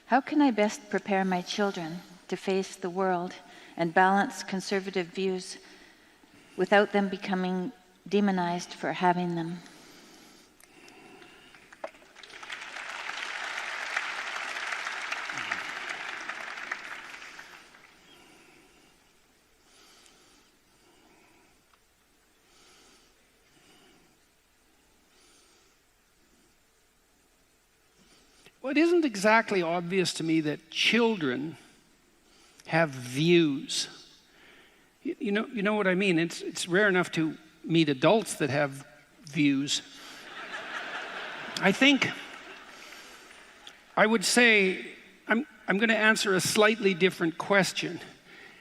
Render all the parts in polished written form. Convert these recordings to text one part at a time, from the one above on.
How can I best prepare my children to face the world and balance conservative views without them becoming demonized for having them? Well, it isn't exactly obvious to me that children have views. You know what I mean? It's rare enough to meet adults that have views. I think I would say I'm going to answer a slightly different question,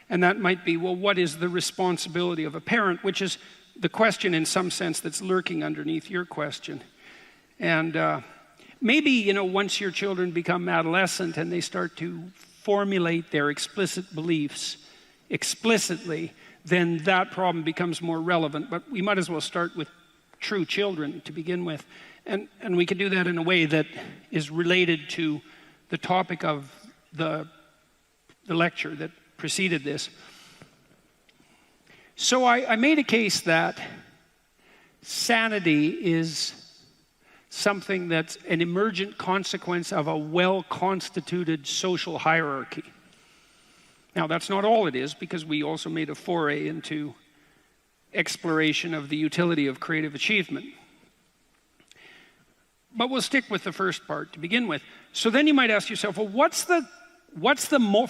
and that might be, well, what is the responsibility of a parent? Which is the question in some sense that's lurking underneath your question. And maybe, once your children become adolescent and they start to formulate their explicit beliefs explicitly, then that problem becomes more relevant. But we might as well start with true children to begin with. And we can do that in a way that is related to the topic of the lecture that preceded this. So I made a case that sanity is something that's an emergent consequence of a well-constituted social hierarchy. Now, that's not all it is, because we also made a foray into exploration of the utility of creative achievement. But we'll stick with the first part to begin with. So then you might ask yourself, well, what's the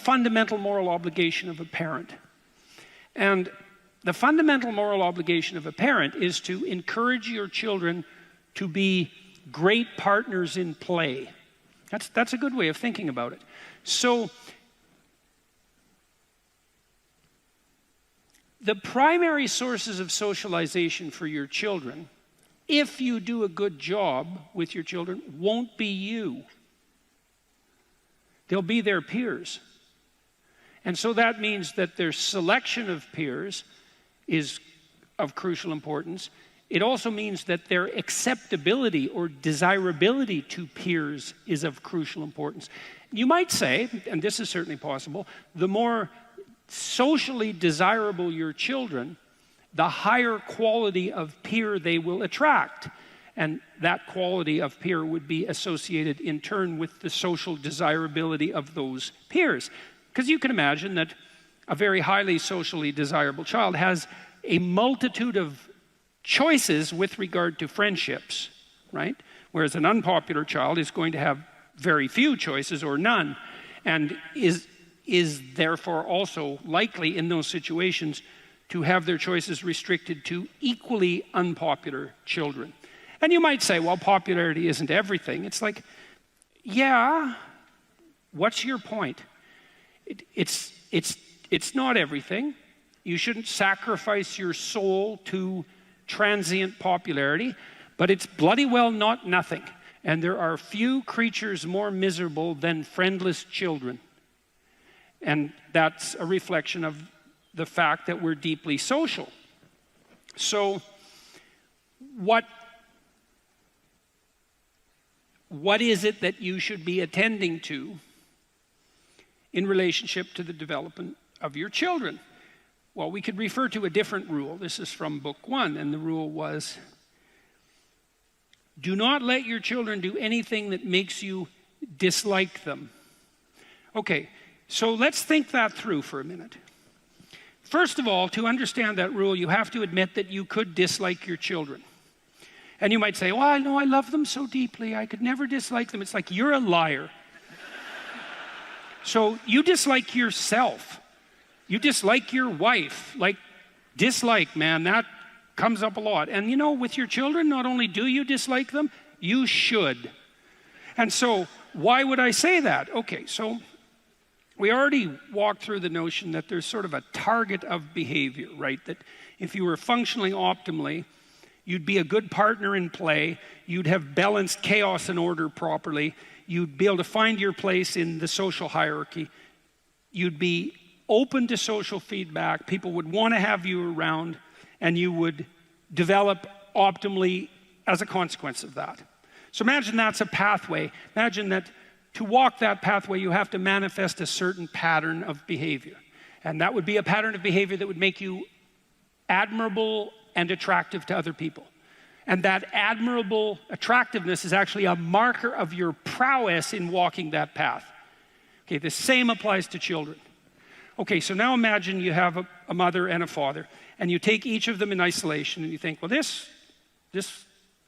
fundamental moral obligation of a parent? And the fundamental moral obligation of a parent is to encourage your children to be great partners in play. That's a good way of thinking about it. So the primary sources of socialization for your children, if you do a good job with your children, won't be you. They'll be their peers. And so that means that their selection of peers is of crucial importance. It also means that their acceptability or desirability to peers is of crucial importance. You might say, and this is certainly possible, the more socially desirable your children, the higher quality of peer they will attract. And that quality of peer would be associated in turn with the social desirability of those peers. Because you can imagine that a very highly socially desirable child has a multitude of choices with regard to friendships, right? Whereas an unpopular child is going to have very few choices or none, and is therefore also likely in those situations to have their choices restricted to equally unpopular children. And you might say, well, popularity isn't everything. It's like, yeah, what's your point? It's not everything. You shouldn't sacrifice your soul to transient popularity, but it's bloody well not nothing. And there are few creatures more miserable than friendless children. And that's a reflection of the fact that we're deeply social. So what is it that you should be attending to in relationship to the development of your children? Well, we could refer to a different rule. This is from book 1, and the rule was, do not let your children do anything that makes you dislike them. Okay, so let's think that through for a minute. First of all, to understand that rule, you have to admit that you could dislike your children. And you might say, well, no, I love them so deeply, I could never dislike them. It's like, you're a liar. So you dislike yourself. You dislike your wife. Like, dislike, man, that comes up a lot. And with your children, not only do you dislike them, you should. And so, why would I say that? Okay, so we already walked through the notion that there's sort of a target of behavior, right? That if you were functioning optimally, you'd be a good partner in play, you'd have balanced chaos and order properly, you'd be able to find your place in the social hierarchy, you'd be open to social feedback, people would want to have you around, and you would develop optimally as a consequence of that. So imagine that's a pathway. Imagine that to walk that pathway, you have to manifest a certain pattern of behavior. And that would be a pattern of behavior that would make you admirable and attractive to other people. And that admirable attractiveness is actually a marker of your prowess in walking that path. Okay, the same applies to children. Okay, so now imagine you have a mother and a father, and you take each of them in isolation, and you think, well, this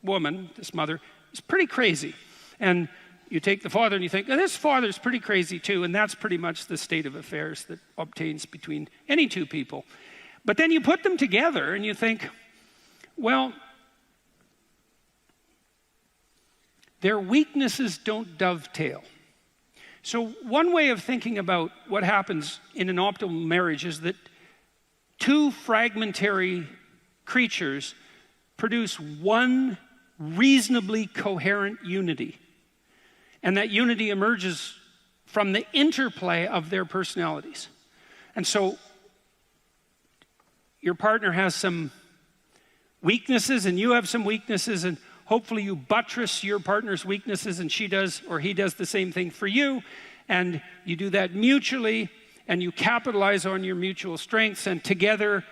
woman, this mother, is pretty crazy. And you take the father and you think, oh, this father's pretty crazy too, and that's pretty much the state of affairs that obtains between any two people. But then you put them together and you think, well, their weaknesses don't dovetail. So one way of thinking about what happens in an optimal marriage is that two fragmentary creatures produce one reasonably coherent unity. And that unity emerges from the interplay of their personalities. And so your partner has some weaknesses and you have some weaknesses, and hopefully you buttress your partner's weaknesses and she does or he does the same thing for you. And you do that mutually and you capitalize on your mutual strengths, and together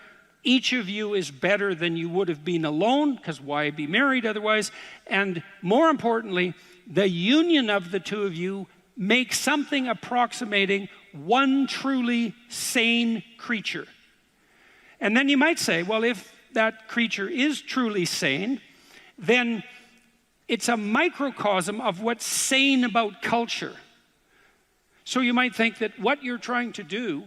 each of you is better than you would have been alone, because why be married otherwise? And more importantly, the union of the two of you makes something approximating one truly sane creature. And then you might say, well, if that creature is truly sane, then it's a microcosm of what's sane about culture. So you might think that what you're trying to do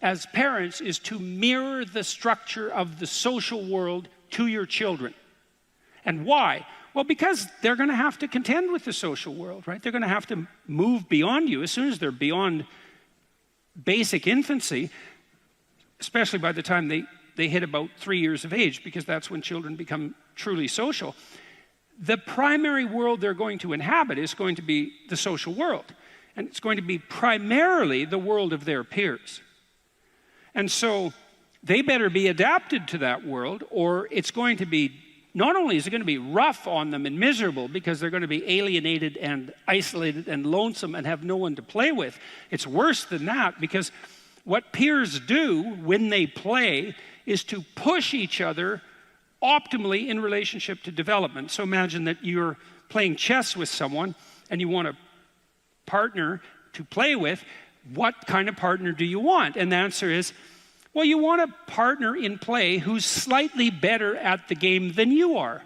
as parents is to mirror the structure of the social world to your children. And why? Well, because they're going to have to contend with the social world, right? They're going to have to move beyond you as soon as they're beyond basic infancy, especially by the time they hit about 3 years of age, because that's when children become truly social. The primary world they're going to inhabit is going to be the social world. And it's going to be primarily the world of their peers. And so they better be adapted to that world, or it's going to be, not only is it going to be rough on them and miserable because they're going to be alienated and isolated and lonesome and have no one to play with. It's worse than that, because what peers do when they play is to push each other optimally in relationship to development. So imagine that you're playing chess with someone and you want a partner to play with. What kind of partner do you want? And the answer is, well, you want a partner in play who's slightly better at the game than you are.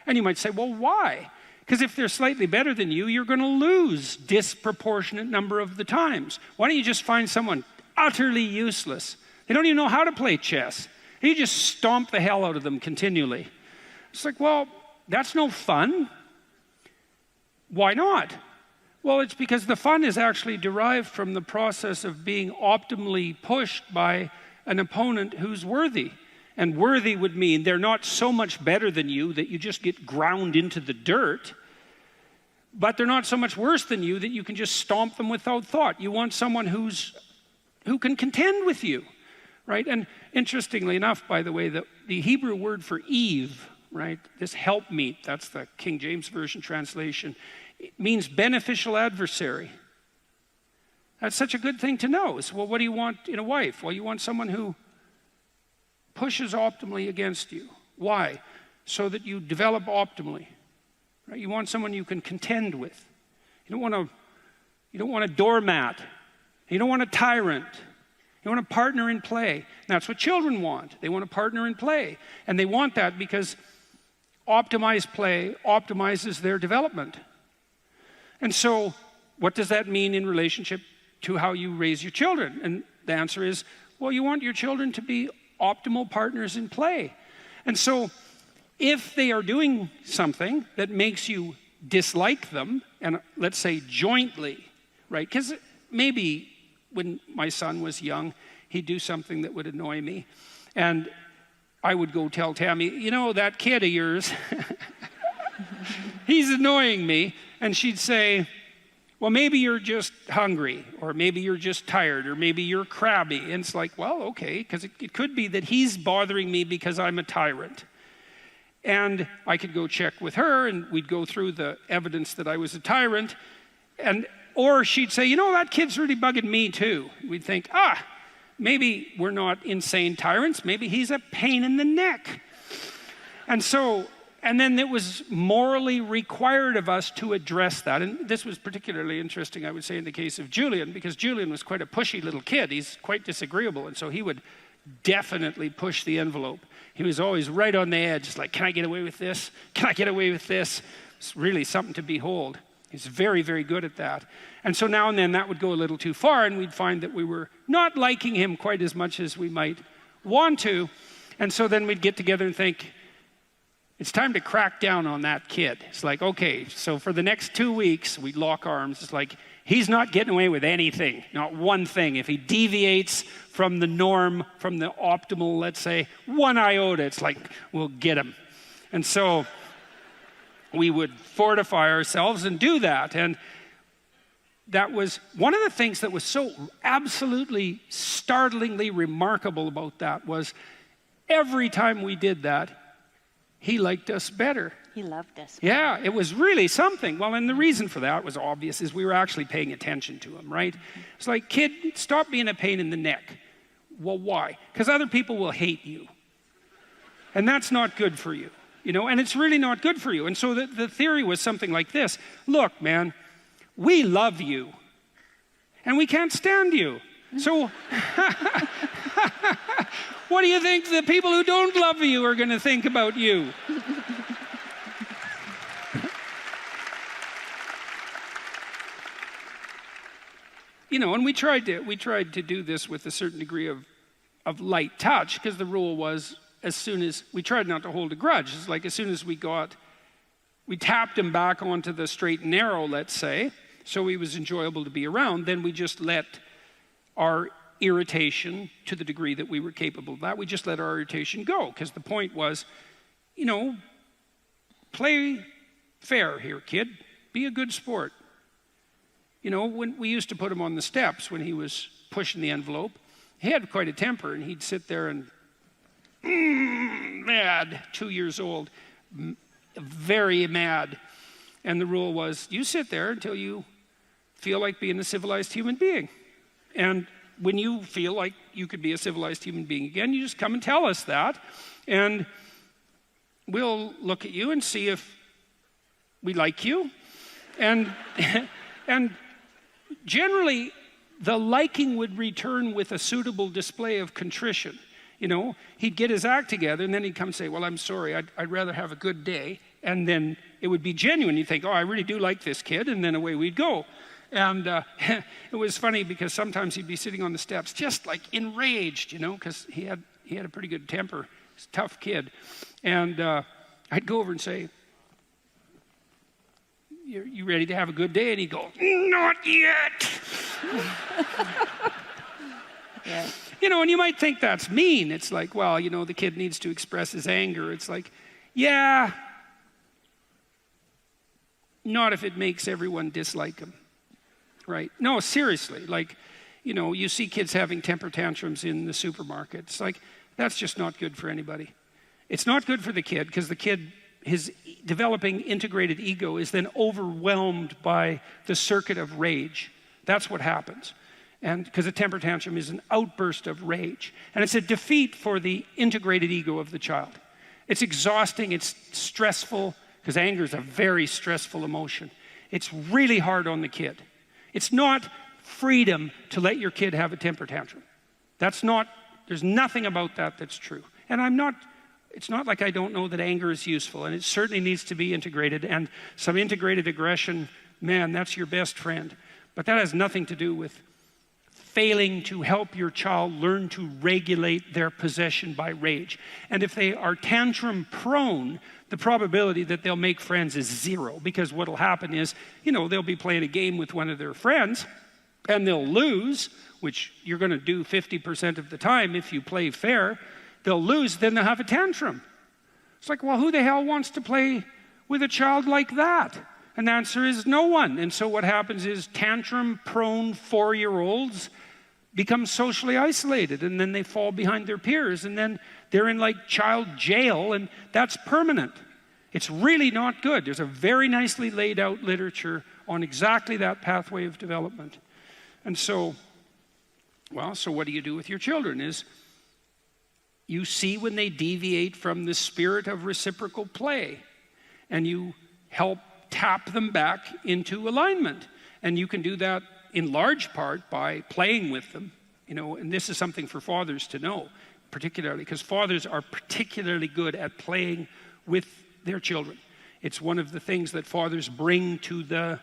And you might say, well, why? Because if they're slightly better than you, you're going to lose disproportionate number of the times. Why don't you just find someone utterly useless? They don't even know how to play chess. You just stomp the hell out of them continually. It's like, well, that's no fun. Why not? Well, it's because the fun is actually derived from the process of being optimally pushed by an opponent who's worthy. And worthy would mean they're not so much better than you that you just get ground into the dirt, but they're not so much worse than you that you can just stomp them without thought. You want someone who can contend with you, right? And interestingly enough, by the way, the Hebrew word for Eve, right, this helpmeet, that's the King James Version translation, it means beneficial adversary. That's such a good thing to know. So, well, what do you want in a wife? Well, you want someone who pushes optimally against you. Why? So that you develop optimally. Right? You want someone you can contend with. You don't want a doormat. You don't want a tyrant. You want a partner in play. And that's what children want. They want a partner in play. And they want that because optimized play optimizes their development. And so, what does that mean in relationship to how you raise your children? And the answer is, well, you want your children to be optimal partners in play. And so, if they are doing something that makes you dislike them, and let's say jointly, right? Because maybe when my son was young, he'd do something that would annoy me. And I would go tell Tammy, you know, that kid of yours, he's annoying me. And she'd say, well, maybe you're just hungry, or maybe you're just tired, or maybe you're crabby. And it's like, well, okay, because it could be that he's bothering me because I'm a tyrant. And I could go check with her, and we'd go through the evidence that I was a tyrant, or she'd say, you know, that kid's really bugging me too. We'd think, maybe we're not insane tyrants. Maybe he's a pain in the neck. And then it was morally required of us to address that. And this was particularly interesting, I would say, in the case of Julian, because Julian was quite a pushy little kid. He's quite disagreeable, and so he would definitely push the envelope. He was always right on the edge. It's like, can I get away with this? Can I get away with this? It's really something to behold. He's very, very good at that. And so now and then that would go a little too far, and we'd find that we were not liking him quite as much as we might want to. And so then we'd get together and think, it's time to crack down on that kid. It's like, okay, so for the next 2 weeks, we'd lock arms. It's like, he's not getting away with anything, not one thing. If he deviates from the norm, from the optimal, let's say, 1 iota, it's like, we'll get him. And so we would fortify ourselves and do that. And that was one of the things that was so absolutely startlingly remarkable about that was every time we did that, he liked us better. He loved us. Yeah, it was really something. Well, and the reason for that was obvious, is we were actually paying attention to him, right? It's like, kid, stop being a pain in the neck. Well, why? Because other people will hate you. And that's not good for you, you know, and it's really not good for you. And so the theory was something like this. Look, man, we love you, and we can't stand you. So what do you think the people who don't love you are going to think about you? You know, and we tried to do this with a certain degree of light touch, because the rule was, as soon as we tried not to hold a grudge. It's like, as soon as we tapped him back onto the straight and narrow, let's say, so he was enjoyable to be around, then we just let our irritation, to the degree that we were capable of that, we just let our irritation go, because the point was, you know, play fair here, kid. Be a good sport. You know, when we used to put him on the steps when he was pushing the envelope, he had quite a temper, and he'd sit there and mad, 2 years old, very mad. And the rule was, you sit there until you feel like being a civilized human being. And when you feel like you could be a civilized human being again, you just come and tell us that, and we'll look at you and see if we like you. And and generally, the liking would return with a suitable display of contrition. You know, he'd get his act together, and then he'd come and say, well, I'm sorry, I'd rather have a good day. And then it would be genuine. You'd think, oh, I really do like this kid, and then away we'd go. And it was funny, because sometimes he'd be sitting on the steps just like enraged, you know, because he had a pretty good temper. He's a tough kid. And I'd go over and say, you ready to have a good day? And he'd go, not yet. Yeah. You know, and you might think that's mean. It's like, well, you know, the kid needs to express his anger. It's like, yeah, not if it makes everyone dislike him. Right? No, seriously. Like, you know, you see kids having temper tantrums in the supermarket. It's like, that's just not good for anybody. It's not good for the kid, because the kid, his developing integrated ego is then overwhelmed by the circuit of rage. That's what happens. And because a temper tantrum is an outburst of rage. And it's a defeat for the integrated ego of the child. It's exhausting, it's stressful, because anger is a very stressful emotion. It's really hard on the kid. It's not freedom to let your kid have a temper tantrum. There's nothing about that that's true. And it's not like I don't know that anger is useful, and it certainly needs to be integrated, and some integrated aggression, man, that's your best friend. But that has nothing to do with failing to help your child learn to regulate their possession by rage. And if they are tantrum prone, the probability that they'll make friends is zero, because what'll happen is, you know, they'll be playing a game with one of their friends, and they'll lose, which you're going to do 50% of the time if you play fair. They'll lose, then they'll have a tantrum. It's like, well, who the hell wants to play with a child like that? And the answer is no one. And so what happens is tantrum-prone 4-year-olds become socially isolated, and then they fall behind their peers, and then they're in like child jail, and that's permanent. It's really not good. There's a very nicely laid out literature on exactly that pathway of development. And so, well, so what do you do with your children is you see when they deviate from the spirit of reciprocal play, and you help tap them back into alignment. And you can do that in large part by playing with them, you know, and this is something for fathers to know, particularly, because fathers are particularly good at playing with their children. It's one of the things that fathers bring to the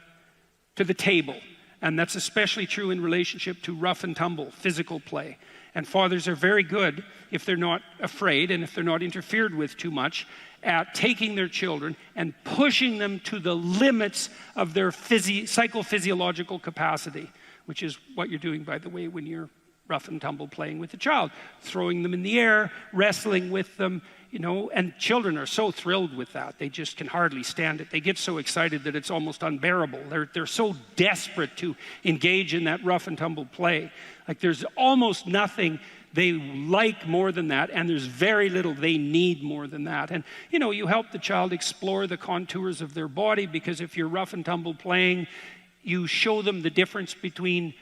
table. And that's especially true in relationship to rough and tumble, physical play. And fathers are very good, if they're not afraid and if they're not interfered with too much, at taking their children and pushing them to the limits of their psychophysiological capacity, which is what you're doing, by the way, when you're rough and tumble playing with a child, throwing them in the air, wrestling with them, you know, and children are so thrilled with that. They just can hardly stand it. They get so excited that it's almost unbearable. They're so desperate to engage in that rough and tumble play. Like there's almost nothing they like more than that, and there's very little they need more than that. And, you know, you help the child explore the contours of their body, because if you're rough and tumble playing, you show them the difference between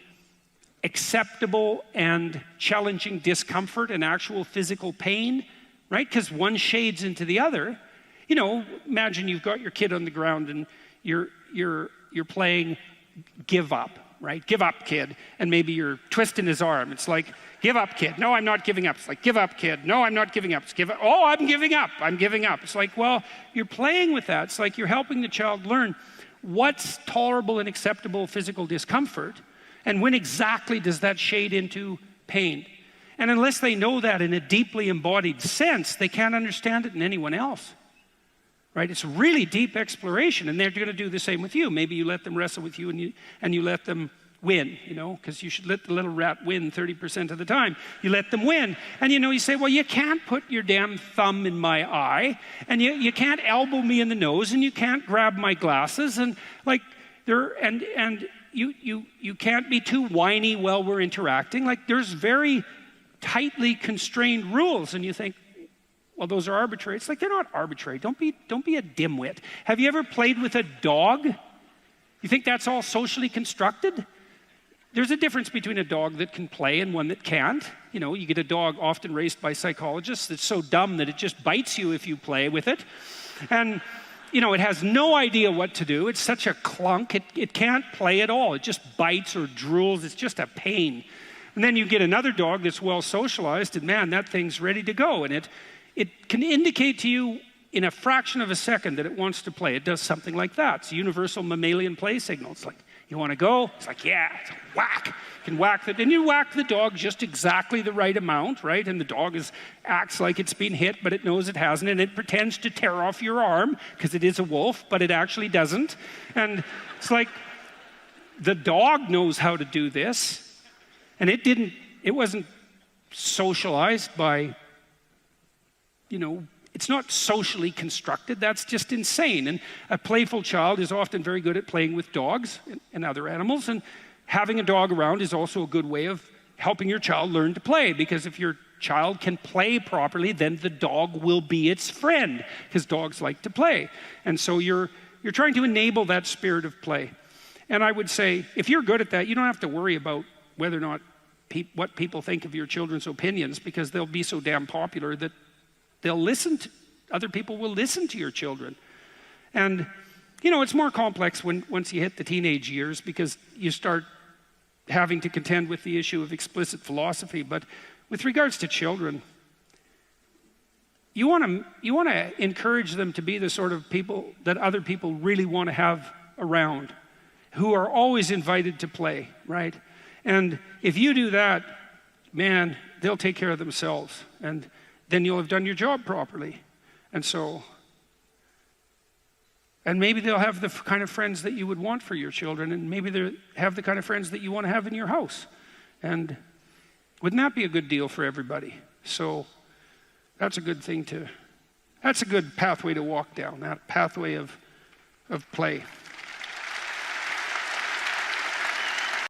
acceptable and challenging discomfort and actual physical pain, right? Because one shades into the other. You know, imagine you've got your kid on the ground and you're playing give up, right? Give up, kid. And maybe you're twisting his arm. It's like, give up, kid. No, I'm not giving up. It's like, give up, kid. No, I'm not giving up. It's give up. Oh, I'm giving up. I'm giving up. It's like, well, you're playing with that. It's like you're helping the child learn what's tolerable and acceptable physical discomfort, and when exactly does that shade into pain. And unless they know that in a deeply embodied sense, they can't understand it in anyone else, right? It's really deep exploration, and they're going to do the same with you. Maybe you let them wrestle with you and you let them win, you know, because you should let the little rat win 30% of the time. You let them win. And, you know, you say, well, you can't put your damn thumb in my eye, and you can't elbow me in the nose, and you can't grab my glasses, and like, you can't be too whiny while we're interacting. Like, there's very tightly constrained rules, and you think, well, those are arbitrary. It's like, they're not arbitrary. Don't be a dimwit. Have you ever played with a dog? You think that's all socially constructed? There's a difference between a dog that can play and one that can't. You know, you get a dog often raised by psychologists that's so dumb that it just bites you if you play with it. And, you know, it has no idea what to do. It's such a clunk. It can't play at all. It just bites or drools. It's just a pain. And then you get another dog that's well socialized, and man, that thing's ready to go. And it can indicate to you in a fraction of a second that it wants to play. It does something like that. It's a universal mammalian play signal. It's like, you want to go? It's like, yeah. It's like, whack. You can whack and you whack the dog just exactly the right amount, right? And the dog acts like it's been hit, but it knows it hasn't, and it pretends to tear off your arm because it is a wolf, but it actually doesn't. And it's like, the dog knows how to do this, and it wasn't socialized by, you know, it's not socially constructed. That's just insane. And a playful child is often very good at playing with dogs and other animals. And having a dog around is also a good way of helping your child learn to play. Because if your child can play properly, then the dog will be its friend, because dogs like to play. And so you're trying to enable that spirit of play. And I would say, if you're good at that, you don't have to worry about whether or not what people think of your children's opinions, because they'll be so damn popular that other people will listen to your children. And, you know, it's more complex once you hit the teenage years, because you start having to contend with the issue of explicit philosophy. But with regards to children, you want to encourage them to be the sort of people that other people really want to have around, who are always invited to play, right? And if you do that, man, they'll take care of themselves. And then you'll have done your job properly. And maybe they'll have the kind of friends that you would want for your children, and maybe they'll have the kind of friends that you want to have in your house. And wouldn't that be a good deal for everybody? So that's a good pathway to walk down, that pathway of play.